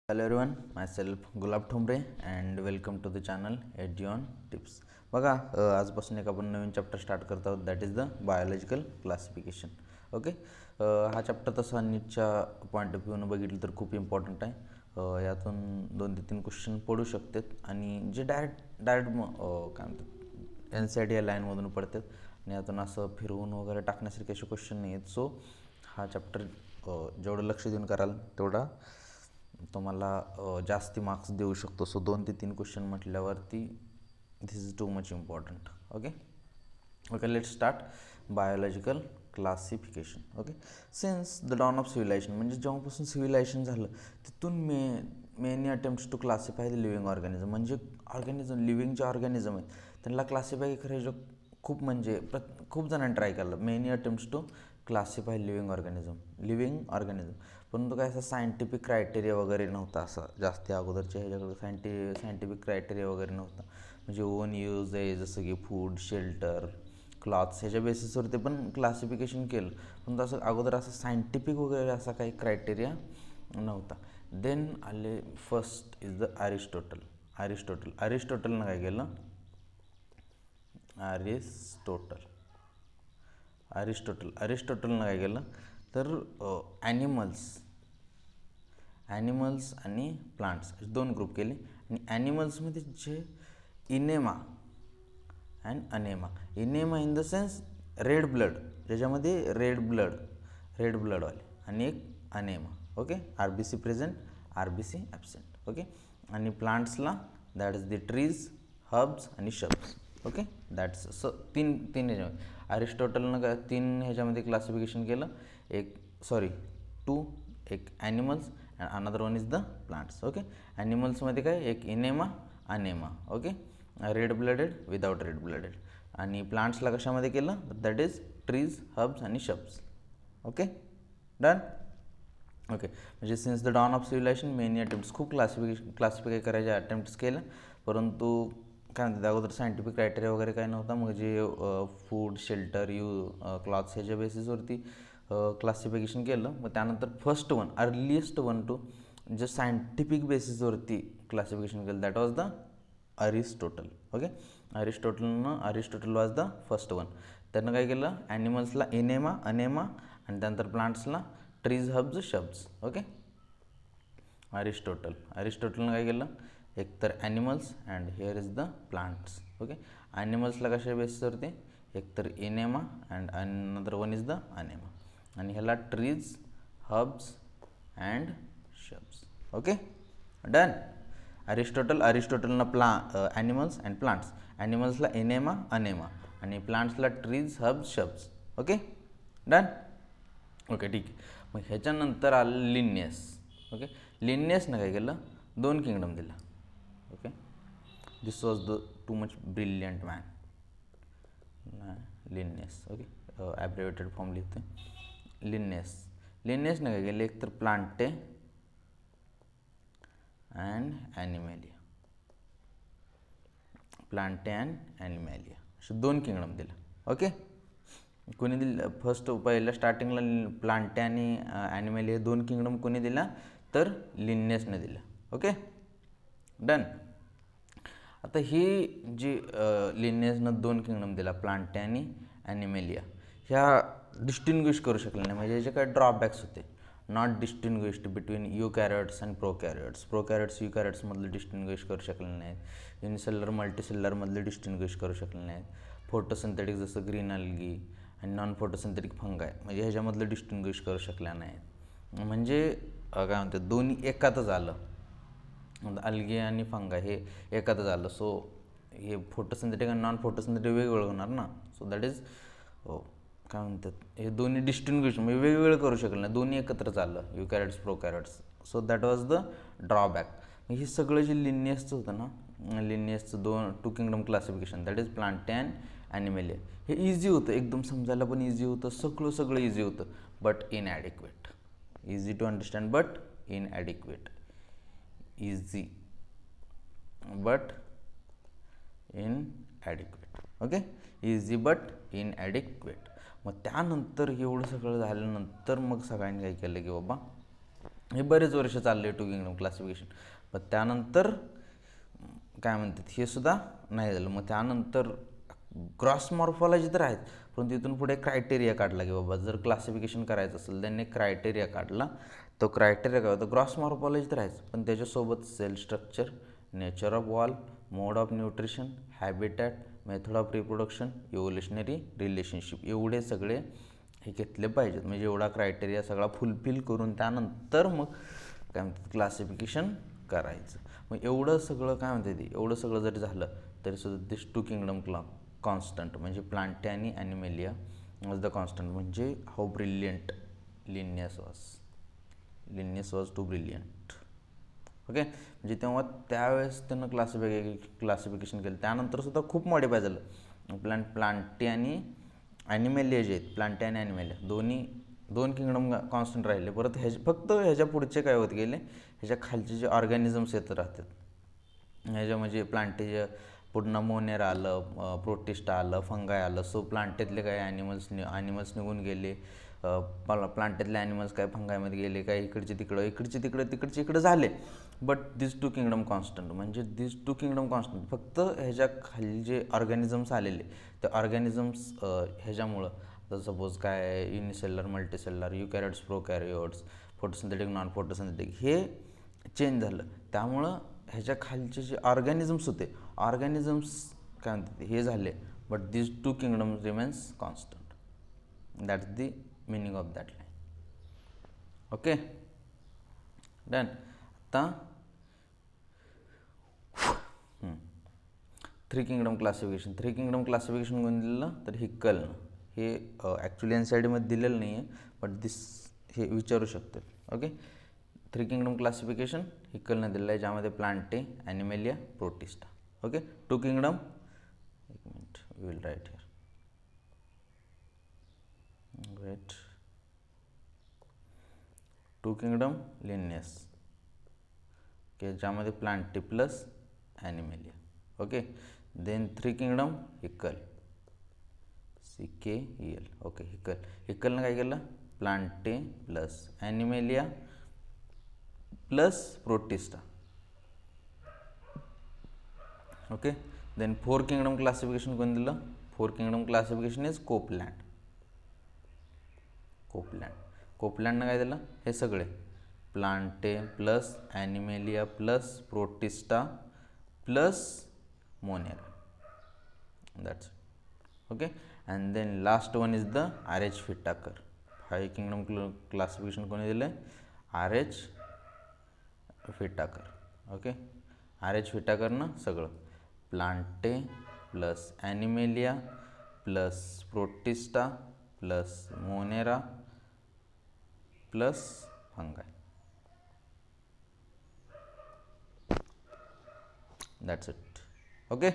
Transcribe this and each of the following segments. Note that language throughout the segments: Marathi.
Hello everyone, myself Gulab Thombre and welcome to the channel Edgeon Tips. बघा आजपासून एक आपण नवीन चॅप्टर स्टार्ट करत आहोत, that is the biological classification. Okay, हा चॅप्टर तसा नीटच्या पॉईंट ऑफ व्ह्यूनं बघितलं तर खूप इम्पॉर्टंट आहे. यातून 2 ते 3 क्वेश्चन पडू शकतात आणि जे डायरेक्ट काय म्हणतात NCERT या लाईनमधून पडतात आणि यातून असं फिरवून वगैरे टाकण्यासारखे असे क्वेश्चन नाही आहेत. सो हा चॅप्टर जेवढं लक्ष देऊन कराल तेवढा तुम्हाला जास्ती मार्क्स देऊ शकतो. सो 2 ते 3 क्वेश्चन म्हटल्यावरती this is too much important. Okay, let's start. Biological classification. Okay, since the dawn of civilisation म्हणजे जेव्हापासून सिव्हिलायझेशन झालं तिथून many attempts to classify the living organism, म्हणजे लिव्हिंग जे ऑर्गॅनिझम आहेत त्यांना क्लासिफाय करायचं खूप जणांनी ट्राय केलं. Many attempts to classify living organism, परंतु काय असं सायंटिफिक क्रायटेरिया वगैरे नव्हता. असं जास्त अगोदरच्या ह्याच्याकडे सायंटिफिक क्रायटेरिया वगैरे नव्हता. म्हणजे ओन यूज आहे जसं की फूड, शेल्टर, क्लॉथ्स ह्याच्या बेसिसवरती पण क्लासिफिकेशन केलं, पण असं अगोदर असं सायंटिफिक वगैरे असा काही क्रायटेरिया नव्हता. देन आले फर्स्ट इज द अरिस्टोटलनं काय केलं? अरिस्टोटलनं काय केलं तर ॲनिमल्स आणि प्लांट्स असे 2 ग्रुप केले. आणि ॲनिमल्समध्ये जे enaima and anaima. Enaima in the sense red blood, ज्याच्यामध्ये रेड ब्लडवाले, आणि एक anaima. Okay, RBC present, RBC absent. Okay, आणि प्लांट्सला that is the trees, herbs आणि शब्स. ओके, दॅट्स तीन ह्याच्यामध्ये अरिस्टोटलनं काय 3 ह्याच्यामध्ये क्लासिफिकेशन केलं. एक animals and another one is the plants. Okay, ॲनिमल्समध्ये काय एक enaima, anaima. Okay, red blooded, without red blooded. आणि प्लांट्सला कशामध्ये केलं? दॅट इज ट्रीज, हर्ब्स आणि शब्स. Okay, done. ओके, म्हणजे since the dawn of civilisation many attempts, खूप क्लासिफाय करायचे अटेम्प्ट्स केलं, परंतु काय म्हणतात अगोदर सायंटिफिक क्रायटेरिया वगैरे काय नव्हता. मग जे फूड, शेल्टर, क्लॉथ्स ह्याच्या बेसिसवरती क्लासिफिकेशन केलं. मग त्यानंतर अर्लिएस्ट वन टू जे सायंटिफिक बेसिसवरती क्लासिफिकेशन केलं that was the Aristotle. Okay, Aristotle was the first one. त्यानं काय केलं? ॲनिमल्सला इनेमा, अनेमा, आणि त्यानंतर प्लांट्सला ट्रीज, हर्ब्स, शब्स. ओके, अरिस्टोटलनं काय केलं? एक तर animals and here is the plants. Okay, ॲनिमल्सला कशा बेसिसवरती? एक तर enaima and another one is the anaima, आणि ह्याला trees, herbs and shrubs. Okay, done. अरिस्टोटलनं ॲनिमल्स अँड प्लांट्स, ॲनिमल्सला इनेमा, अनेमा, आणि प्लांट्सला trees, herbs, shrubs. Okay, done. Okay, ठीक आहे. मग ह्याच्यानंतर आलं लिनियस. ओके, लिनियसनं काय केलं? 2 किंगडम दिला. Okay, this was the too much brilliant man, Linnaeus. Okay, abbreviated form लिहितो. लिनियसनं काय केलं? एक तर प्लांटे अँड ॲनिमॅलिया असे 2 किंगडम दिलं. ओके, कोणी दिलं? पहिल्या स्टार्टिंगला प्लांटे आणि ॲनिमॅलिया 2 किंगडम कोणी दिला? तर लिनियसने दिला. Okay, done. आता ही जी लिनियसनं 2 किंगडम दिला, प्लांटे आणि ॲनिमॅलिया, ह्या डिस्टिंग्विश करू शकले नाही. म्हणजे याचे काय ड्रॉबॅक्स होते. Not distinguished between eukaryotes and युकॅरियोट्समधलं डिस्टिंग्विश करू शकले नाहीत. युनिसेल्युलर, मल्टीसेल्युलरमधले डिस्टिंग्विश करू शकले नाहीत. फोटोसिंथेटिक जसं ग्रीन अल्गी आणि नॉन फोटोसिंथेटिक फंगाय, म्हणजे ह्याच्यामधलं डिस्टिंग्विश करू शकल्या नाहीत. म्हणजे काय म्हणतात, दोन्ही एकातच आलं. अल्गे आणि फंगाय हे एकातच आलं. सो हे फोटोसिंथेटिक आणि नॉन फोटोसिंथेटिक वेगवेगळं होणार ना. सो दॅट इज काय म्हणतात, हे दोन्ही डिस्टिंग्विश म्हणजे वेगवेगळं करू शकलं नाही, दोन्ही एकत्र चाललं, eukaryotes, prokaryotes. So that was the drawback. हे सगळं जे लिनियसचं होतं ना, लिनियसचं 2 kingdom classification, that is Plantae and Animalia, हे इझी होतं, एकदम समजायला पण इझी होतं, सगळं इझी होतं, but inadequate. Easy to understand but inadequate. Easy but inadequate. Okay, easy but inadequate. मग त्यानंतर एवढं सगळं झाल्यानंतर मग सगळ्यांनी काय केलं की बाबा हे बरेच वर्ष चालले टू किंगडम क्लासिफिकेशन. पण त्यानंतर काय म्हणतात हे सुद्धा नाही झालं. मग त्यानंतर क्रॉस मॉर्फॉलॉजी तर आहेच, पण तिथून पुढे क्रायटेरिया काढला की बाबा जर क्लासिफिकेशन करायचं असेल त्यांनी क्रायटेरिया काढला. तो क्रायटेरिया काय होता, ग्रॉस मॉर्फॉलॉजी तर आहेच, पण त्याच्यासोबत cell structure, nature of wall, mode of nutrition, habitat, method of reproduction, evolutionary relationship, एवढे सगळे हे घेतले पाहिजेत. म्हणजे एवढा क्रायटेरिया सगळा फुलफिल करून त्यानंतर मग काय म्हणतात क्लासिफिकेशन करायचं. मग एवढं सगळं काय म्हणते ते एवढं सगळं जरी झालं तरी सुद्धा दिस टू किंगडम कॉन्स्टंट म्हणजे प्लांटे आणि ॲनिमेलिया वॉज द कॉन्स्टंट. म्हणजे how brilliant Linnaeus was too brilliant. Okay, म्हणजे तेव्हा त्यावेळेस त्यानं क्लासिफिकेशन केलं. त्यानंतर सुद्धा खूप मॉडिफाय झालं. प्लांटे आणि ॲनिमेलिया जे आहेत, प्लांटे आणि ॲनिमेलिया दोन किंगडम कॉन्स्टंट राहिले. परत फक्त ह्याच्या पुढचे काय होत गेले, ह्याच्या खालचे जे ऑर्गॅनिझम्स येत राहतात ह्याच्या म्हणजे प्लांटेच्या पुढनं मोनेरा आलं, प्रोटिस्टा आलं, फंगाय आलं. सो प्लांटेतले काही ॲनिमल्स निघून गेले, प्लांटेतले ॲनिमल्स काय फंगायमध्ये गेले, काय इकडचे तिकडे झाले. But this two kingdom constant. म्हणजे दिस टू किंगडम कॉन्स्टंट फक्त ह्याच्या खाली जे ऑर्गॅनिझम्स आलेले ते ऑर्गॅनिझम्स ह्याच्यामुळं, तर सपोज काय unicellular, multicellular, eukaryotes, prokaryotes, photosynthetic, non photosynthetic हे चेंज झालं. त्यामुळं ह्याच्या खालचे जे ऑर्गॅनिझम्स होते काय म्हणतात हे झाले. But this to kingdoms remains constant. That's the meaning of that line. Okay, done. आता थ्री किंगडम क्लासिफिकेशन कोण दिलेलं तर हिक्कलनं. हे ॲक्च्युली एन सी आर टीमध्ये दिलेलं नाही आहे, बट हे विचारू शकतात. ओके, थ्री किंगडम क्लासिफिकेशन हिक्कलनं दिलेलं आहे, ज्यामध्ये Plantae, Animalia, Protista. Okay, two kingdom, एक minute, we will write here. Great. Two kingdom Linnaeus, okay, ज्यामध्ये Plantae plus Animalia. Okay, then three kingdom Haeckel, CKEL. Okay, हिक्कलनं काय केलं, Plantae plus Animalia plus Protista. Okay, then four kingdom classification कोण दिलं, four kingdom classification is Copeland. कोपलँडनं काय दिलं, हे सगळे Plantae plus Animalia plus Protista plus Monera. That's it. Okay, and then last one is the RH Whittaker. Five kingdom classification कोणी दिलं आहे, RH व्हिटाकर. ओके, RH व्हिटाकरनं सगळं Plantae plus Animalia plus Protista plus Monera plus fungi. That's it. Okay,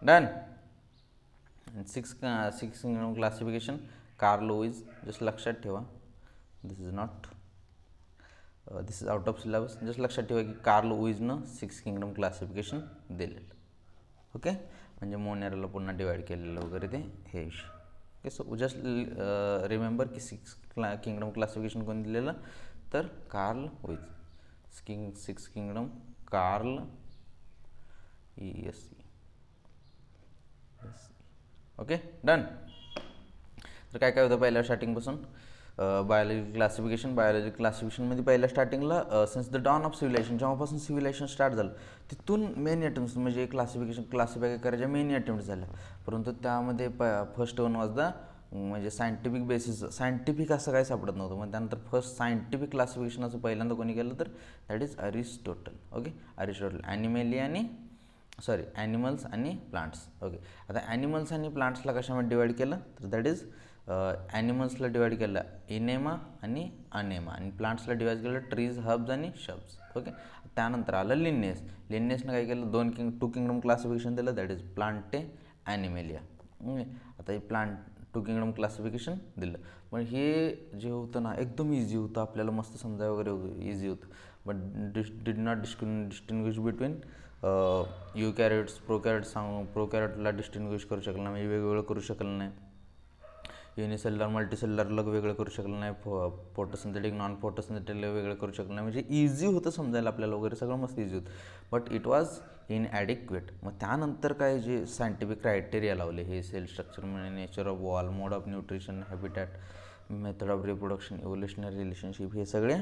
done. Six kingdom classification Carl Lewis. Just लक्षात ठेवा, this is out of syllabus. Just लक्षात ठेवा की कार्ल लुईसनं सिक्स किंगडम क्लासिफिकेशन दिलेलं. ओके, म्हणजे मोनेराला पुन्हा डिवाइड केलेलं वगैरे ते हे विषय. ओके, सो जस्ट रिमेंबर की सिक्स किंगडम क्लासिफिकेशन कोणी दिलेलं तर Carl Lewis. Six kingdom Carl ESE. Okay, done. तर काय होतं पहिल्या स्टार्टिंगपासून बायोलॉजी क्लासिफिकेशनमध्ये पहिल्या स्टार्टिंगला since the dawn of civilisation, जेव्हापासून सिव्हिलायझेशन स्टार्ट झालं तिथून मेन अटेम्प्ट्स म्हणजे क्लासिफाय करायच्या मेन अटेम्प्ट झाल्या. परंतु त्यामध्ये फर्स्ट वन वॉज द म्हणजे सायंटिफिक बेसिस. सायंटिफिक असं काही सापडत नव्हतं. मग त्यानंतर फर्स्ट सायंटिफिक क्लासिफिकेशनाचं पहिल्यांदा कोणी केलं तर that is Aristotle. Okay, Aristotle. Animals आणि प्लांट्स. ओके, आता ॲनिमल्स आणि प्लांट्सला कशामध्ये डिवाइड केलं तर दॅट इज ॲनिमल्सला डिवाइड केलं इनेमा आणि अनेमा, आणि प्लांट्सला डिवाइड केलं ट्रीज, हर्ब्स आणि शब्स. ओके, त्यानंतर आलं लिनियसनं काय केलं टू किंगडम क्लासिफिकेशन दिलं that is Plantae, Animalia. Okay, आता हे टू किंगडम क्लासिफिकेशन दिलं. पण हे जे होतं ना एकदम इझी होतं, आपल्याला मस्त समजाय वगैरे इझी होतं. But did not distinguish between eukaryotes, prokaryotes. प्रोकॅरियोटला डिस्टिंग्विश करू शकलं नाही, म्हणजे वेगवेगळं करू शकलं नाही. युनिसेल्युलर मल्टीसेल्युलरला वेगळं करू शकलं नाही, फोटोसिंथेटिक नॉन फोटोसिंथेटिकला वेगळं करू शकलं नाही. म्हणजे इझी होतं समजायला आपल्याला वगैरे, सगळं मस्त इझी होतं, बट इट वॉज इनॲडिक्वेट. मग त्यानंतर काय जे सायंटिफिक क्रायटेरिया लावले, हे सेल स्ट्रक्चर म्हणजे nature of wall, mode of nutrition, habitat, method of reproduction, evolutionary relationship, हे सगळे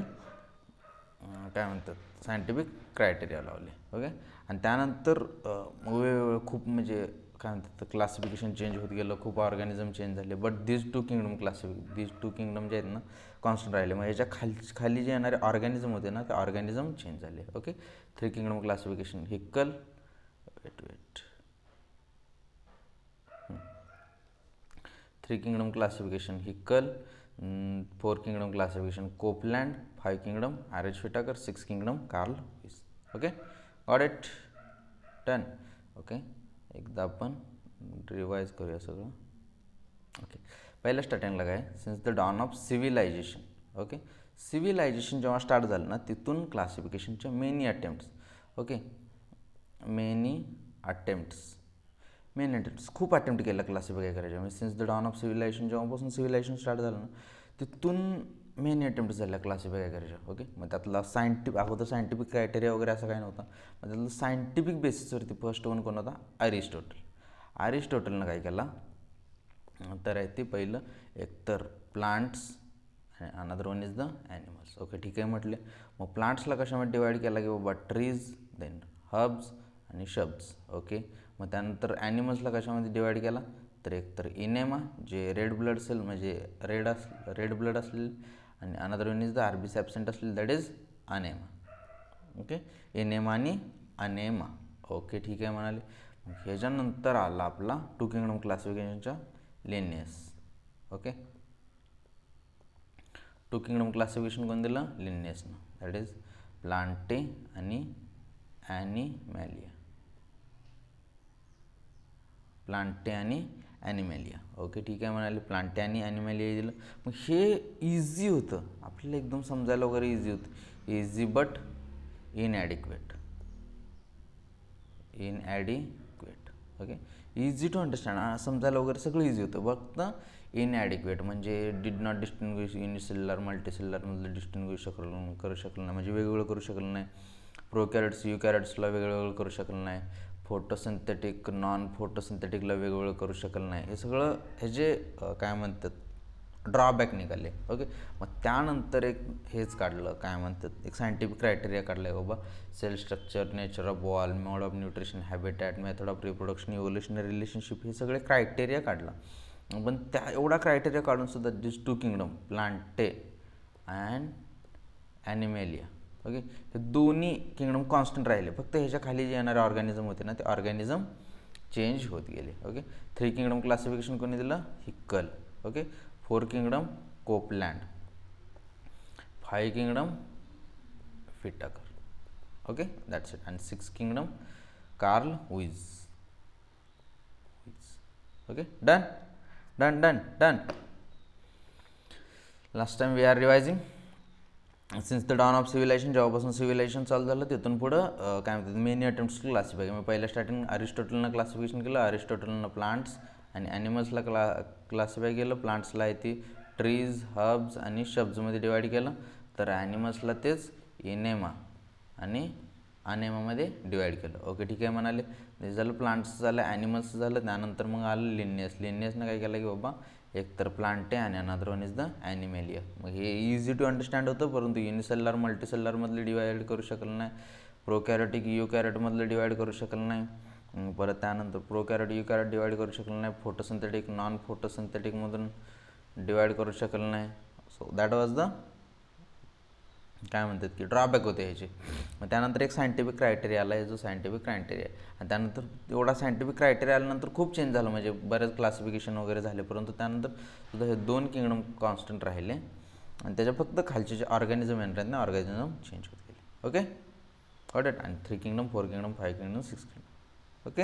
काय म्हणतात सायंटिफिक क्रायटेरिया लावले. ओके. आणि त्यानंतर वेगवेगळं खूप म्हणजे काय म्हणतात क्लासिफिकेशन चेंज होत गेलं, खूप ऑर्गॅनिझम चेंज झाले, बट दिस टू किंगडम जे आहेत ना कॉन्स्टंट राहिले. मग याच्या खाली जे येणारे ऑर्गॅनिझम होते ना ते ऑर्गॅनिझम चेंज झाले. Okay. 3 kingdom classification, Haeckel, wait 3 kingdom classification Haeckel, 4 kingdom classification Copeland, 5 kingdom R H. Whittaker, 6 kingdom Carl Lewis. Okay. Got it. Done. Okay. एकदा आपण रिवाइज करूया सगळं. ओके. पहिल्या स्टार्टिंगला काय, since the dawn of civilisation. Okay. Civilisation जेव्हा स्टार्ट झालं ना तिथून क्लासिफिकेशनच्या many attempts. Okay. Many attempts खूप अटेम्प्ट केलं क्लासिफाय करायच्या. म्हणजे since the dawn of civilisation जेव्हापासून सिव्हिलायझेशन स्टार्ट झालं ना तिथून मेनी अटेम्प्ट झाल्या क्लासिफाय करायच्या. ओके. मग त्यातला अगोदर सायंटिफिक क्रायटेरिया वगैरे असं काही नव्हतं. मग त्यातलं सायंटिफिक बेसिसवरती फर्स्ट वन कोण होता, अरिस्टोटलनं काय केला तर आहे ते पहिलं एकतर प्लांट्स आणि another one is the animals. Okay. ठीक आहे म्हटले. मग प्लांट्सला कशामध्ये डिवाईड केला की बाबा ट्रीज, देन हर्ब्स आणि शब्स. ओके. मग त्यानंतर ॲनिमल्सला कशामध्ये डिवाईड केला तर एकतर इनेमा जे रेड ब्लड सेल म्हणजे रेड ब्लड असलेले, आणि another one is the RBCs absent असलेली, that is anaima. Okay. Enaima आणि अनेमा. ओके. ठीक आहे म्हणाले. मग ह्याच्यानंतर आला आपला 2 किंगडम क्लासिफिकेशनच्या लिनियस. ओके. 2 किंगडम क्लासिफिकेशन कोण दिलं, लिनियसनं, दॅट इज प्लांटे आणि ॲनिमॅलिया. ओके. ठीक आहे म्हणाले. प्लांटे आणि ॲनिमॅलिया दिलं. मग हे इझी होतं आपल्याला एकदम समजायला वगैरे, इझी होतं, easy but inadequate. Okay. Easy to understand, समजायला वगैरे सगळं इझी होतं, फक्त इनॲडिक्वेट म्हणजे डिड नॉट डिस्टिंग्विश युनिसेल्युलर मल्टीसेल्युलरमधलं डिस्टिंग्विश करू शकलं नाही, म्हणजे वेगवेगळं करू शकलं नाही. प्रोकॅरेट्स युकॅरेट्सला वेगवेगळं करू शकलं नाही. फोटोसिंथेटिक नॉन फोटोसिंथेटिकला वेगवेगळं करू शकलं नाही. हे सगळं हे जे काय म्हणतात ड्रॉबॅक निघाले. ओके. मग त्यानंतर एक हेच काढलं, काय म्हणतात एक सायंटिफिक क्रायटेरिया काढला आहे बाबा, cell structure, nature of wall, mode of nutrition, habitat, method of reproduction, evolutionary relationship, हे सगळे क्रायटेरिया काढला. पण त्या एवढा क्रायटेरिया काढूनसुद्धा this 2 kingdom Plantae and Animalia. Okay. हे दोन्ही किंगडम कॉन्स्टंट राहिले, फक्त ह्याच्या खाली जे येणारे ऑर्गॅनिझम होते ना ते ऑर्गॅनिझम चेंज होत गेले. ओके. 3 किंगडम क्लासिफिकेशन कोणी दिलं, Haeckel. Okay. 4 kingdom Copeland, 5 kingdom Whittaker. Okay. That's it. आणि 6 kingdom Carl Lewis. Okay. Done. Last time we are revising. Since the dawn of civilisation जेव्हापासून सिव्हिलायझेशन चालू झालं तिथून पुढं काय म्हणतात मेनी अटेम्प्ट्स टू क्लासिफाय. मी पहिल्या स्टार्टिंग अरिस्टॉटलनं क्लासिफिकेशन केलं. अरिस्टॉटलनं प्लांट्स आणि ॲनिमल्सला क्लासिफाय केलं. प्लांट्सला आहे ती ट्रीज, हर्ब्स आणि शब्जमध्ये डिवाईड केलं. तर ॲनिमल्सला तेच इनेमा आणि अनेमामध्ये डिवाईड केलं. ओके. ठीक आहे म्हणाले. ते झालं प्लांट्स झालं, ॲनिमल्स झालं. त्यानंतर मग आलं लिनियसनं काय केलं की बाबा एकतर प्लांटे आणि अनदर वन इज द ॲनिमॅलिया. मग हे इझी टू अंडरस्टँड होतं, परंतु युनिसेल्युलर मल्टीसेल्युलरमधलं डिवाईड करू शकलं नाही, प्रोकॅरेटिक युकॅरेटमधलं डिवाईड करू शकलं नाही, परत त्यानंतर प्रोकॅरेट युकॅरेट डिवाईड करू शकलं नाही, फोटोसिंथेटिक नॉन फोटोसिंथेटिकमधून डिवाईड करू शकलं नाही. सो दॅट वॉज द काय म्हणतात की ड्रॉबॅक होते ह्याचे. मग त्यानंतर एक सायंटिफिक क्रायटेरिया आला, जो सायंटिफिक क्रायटेरिया आहे. आणि त्यानंतर एवढा सायंटिफिक क्रायटेरिया आल्यानंतर खूप चेंज झालं, म्हणजे बरेच क्लासिफिकेशन वगैरे झाले, परंतु त्यानंतर सुद्धा हे 2 किंगडम कॉन्स्टंट राहिले आणि त्याच्या फक्त खालचे जे ऑर्गॅनिझम येणार आहेत ना ऑर्गॅनिझम चेंज होत गेले. ओके. Got it. आणि 3 kingdom 4 kingdom 5 kingdom 6 kingdom. Okay.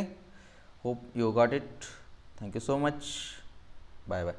Hope you got it. Thank you so much. Bye bye.